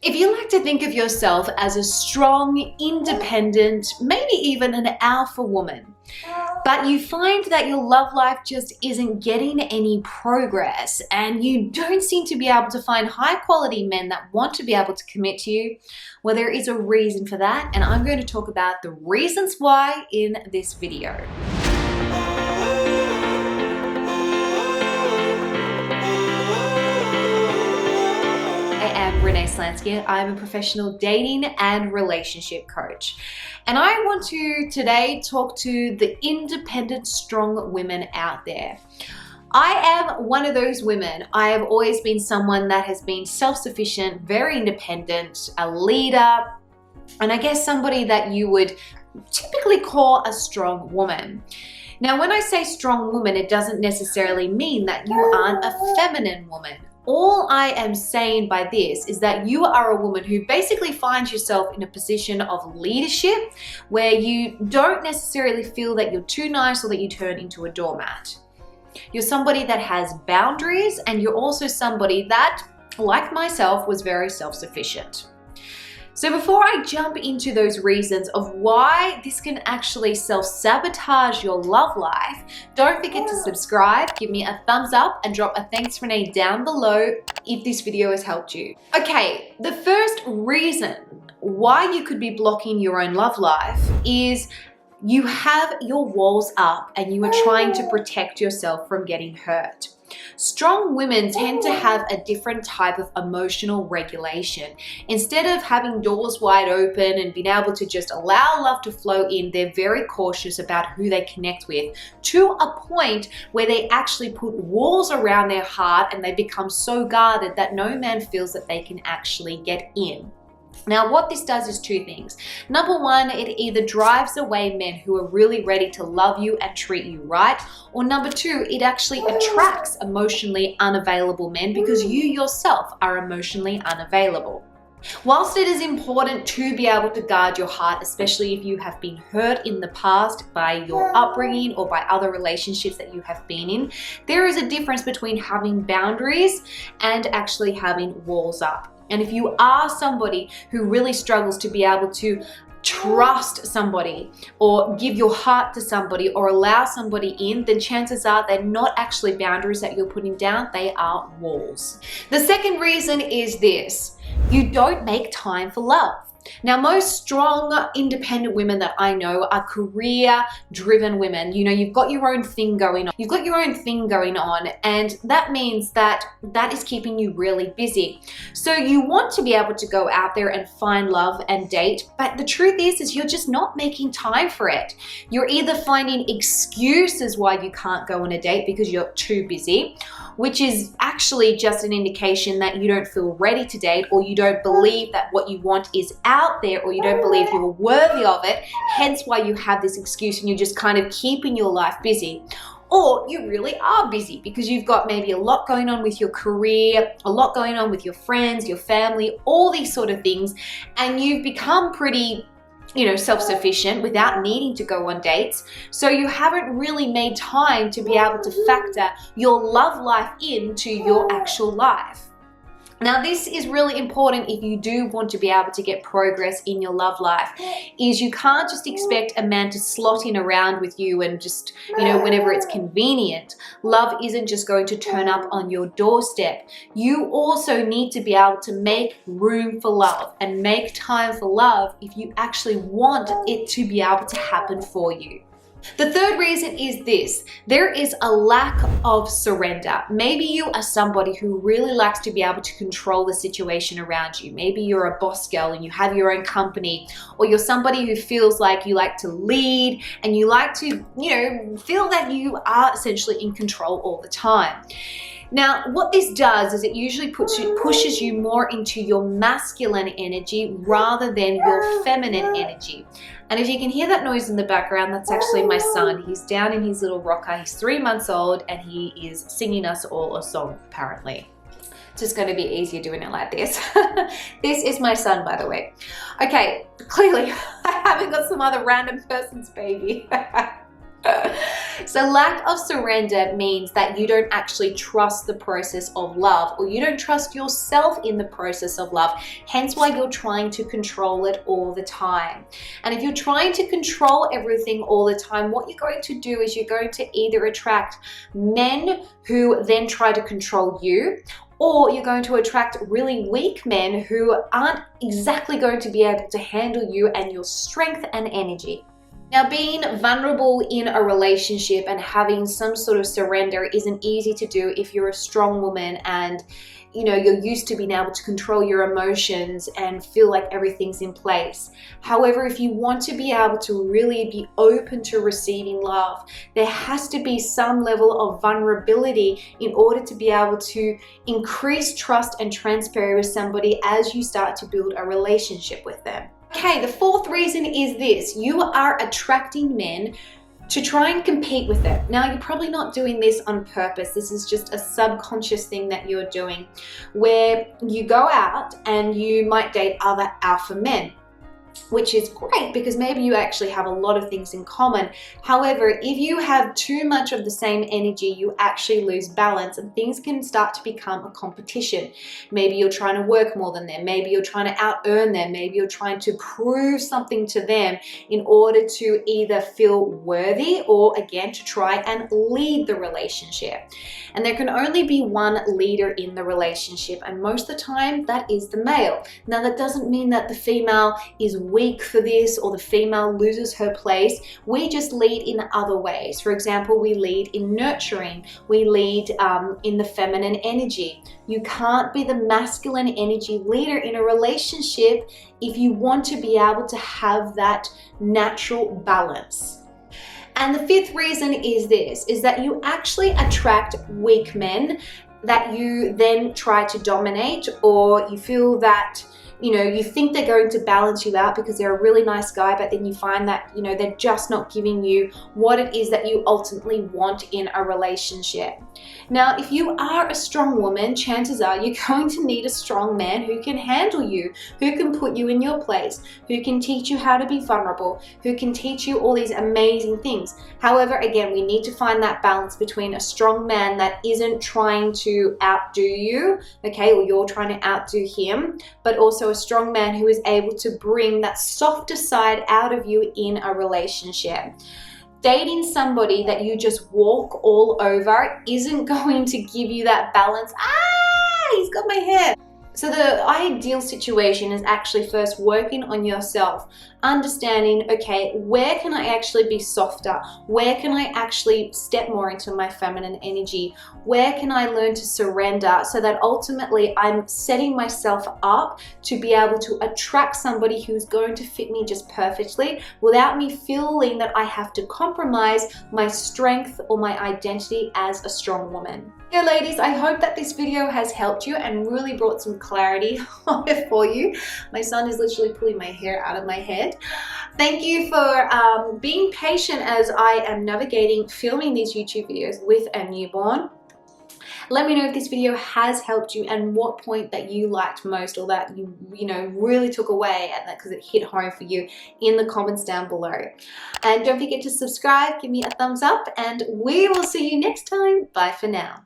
If you like to think of yourself as a strong, independent, maybe even an alpha woman, but you find that your love life just isn't getting any progress and you don't seem to be able to find high quality men that want to be able to commit to you, well, there is a reason for that, and I'm going to talk about the reasons why in this video. I am Renee Slansky. I'm a professional dating and relationship coach. And I want to today talk to the independent, strong women out there. I am one of those women. I have always been someone that has been self-sufficient, very independent, a leader, and I guess somebody that you would typically call a strong woman. Now, when I say strong woman, it doesn't necessarily mean that you aren't a feminine woman. All I am saying by this is that you are a woman who basically finds yourself in a position of leadership where you don't necessarily feel that you're too nice or that you turn into a doormat. You're somebody that has boundaries, and you're also somebody that, like myself, was very self-sufficient. So before I jump into those reasons of why this can actually self-sabotage your love life, don't forget to subscribe, give me a thumbs up, and drop a thanks Renee down below if this video has helped you. Okay, the first reason why you could be blocking your own love life is you have your walls up and you are trying to protect yourself from getting hurt. Strong women tend to have a different type of emotional regulation. Instead of having doors wide open and being able to just allow love to flow in, they're very cautious about who they connect with, to a point where they actually put walls around their heart and they become so guarded that no man feels that they can actually get in. Now, what this does is two things. Number one, it either drives away men who are really ready to love you and treat you right, or number two, it actually attracts emotionally unavailable men because you yourself are emotionally unavailable. Whilst it is important to be able to guard your heart, especially if you have been hurt in the past by your upbringing or by other relationships that you have been in, there is a difference between having boundaries and actually having walls up. And if you are somebody who really struggles to be able to trust somebody or give your heart to somebody or allow somebody in, then chances are they're not actually boundaries that you're putting down, they are walls. The second reason is this: you don't make time for love. Now, most strong, independent women that I know are career-driven women. You know, you've got your own thing going on. You've got your own thing going on, and that means that is keeping you really busy. So you want to be able to go out there and find love and date, but the truth is you're just not making time for it. You're either finding excuses why you can't go on a date because you're too busy, which is actually just an indication that you don't feel ready to date, or you don't believe that what you want is out there, or you don't believe you're worthy of it, hence why you have this excuse and you're just kind of keeping your life busy. Or you really are busy because you've got maybe a lot going on with your career, a lot going on with your friends, your family, all these sort of things, and you've become pretty self-sufficient without needing to go on dates. So you haven't really made time to be able to factor your love life into your actual life. Now, this is really important if you do want to be able to get progress in your love life, is you can't just expect a man to slot in around with you and just, whenever it's convenient. Love isn't just going to turn up on your doorstep. You also need to be able to make room for love and make time for love if you actually want it to be able to happen for you. The third reason is this: there is a lack of surrender. Maybe you are somebody who really likes to be able to control the situation around you. Maybe you're a boss girl and you have your own company, or you're somebody who feels like you like to lead and you like to, feel that you are essentially in control all the time. Now, what this does is it usually pushes you more into your masculine energy rather than your feminine energy. And if you can hear that noise in the background, that's actually my son. He's down in his little rocker. He's 3 months old and he is singing us all a song, apparently. It's just going to be easier doing it like this. This is my son, by the way. Okay, clearly I haven't got some other random person's baby. So lack of surrender means that you don't actually trust the process of love, or you don't trust yourself in the process of love, hence why you're trying to control it all the time. And if you're trying to control everything all the time, what you're going to do is you're going to either attract men who then try to control you, or you're going to attract really weak men who aren't exactly going to be able to handle you and your strength and energy. Now, being vulnerable in a relationship and having some sort of surrender isn't easy to do if you're a strong woman and you're used to being able to control your emotions and feel like everything's in place. However, if you want to be able to really be open to receiving love, there has to be some level of vulnerability in order to be able to increase trust and transparency with somebody as you start to build a relationship with them. Okay, the fourth reason is this: you are attracting men to try and compete with them. Now, you're probably not doing this on purpose. This is just a subconscious thing that you're doing, where you go out and you might date other alpha men, which is great because maybe you actually have a lot of things in common. However, if you have too much of the same energy, you actually lose balance and things can start to become a competition. Maybe you're trying to work more than them. Maybe you're trying to out-earn them. Maybe you're trying to prove something to them in order to either feel worthy or, again, to try and lead the relationship. And there can only be one leader in the relationship, and most of the time that is the male. Now, that doesn't mean that the female is weak for this or the female loses her place. We just lead in other ways. For example, we lead in nurturing. We lead in the feminine energy. You can't be the masculine energy leader in a relationship if you want to be able to have that natural balance. And the fifth reason is this, is that you actually attract weak men that you then try to dominate, or you feel that you think they're going to balance you out because they're a really nice guy, but then you find that, they're just not giving you what it is that you ultimately want in a relationship. Now, if you are a strong woman, chances are you're going to need a strong man who can handle you, who can put you in your place, who can teach you how to be vulnerable, who can teach you all these amazing things. However, again, we need to find that balance between a strong man that isn't trying to outdo you, okay, or you're trying to outdo him, but also a strong man who is able to bring that softer side out of you in a relationship. Dating somebody that you just walk all over isn't going to give you that balance. He's got my hair. So the ideal situation is actually first working on yourself, understanding, okay, where can I actually be softer? Where can I actually step more into my feminine energy? Where can I learn to surrender so that ultimately I'm setting myself up to be able to attract somebody who's going to fit me just perfectly without me feeling that I have to compromise my strength or my identity as a strong woman. Yeah, ladies, I hope that this video has helped you and really brought some clarity for you. My son is literally pulling my hair out of my head. Thank you for being patient as I am navigating filming these YouTube videos with a newborn. Let me know if this video has helped you and what point that you liked most, or that you really took away and that because it hit home for you in the comments down below. And don't forget to subscribe, give me a thumbs up, and we will see you next time. Bye for now.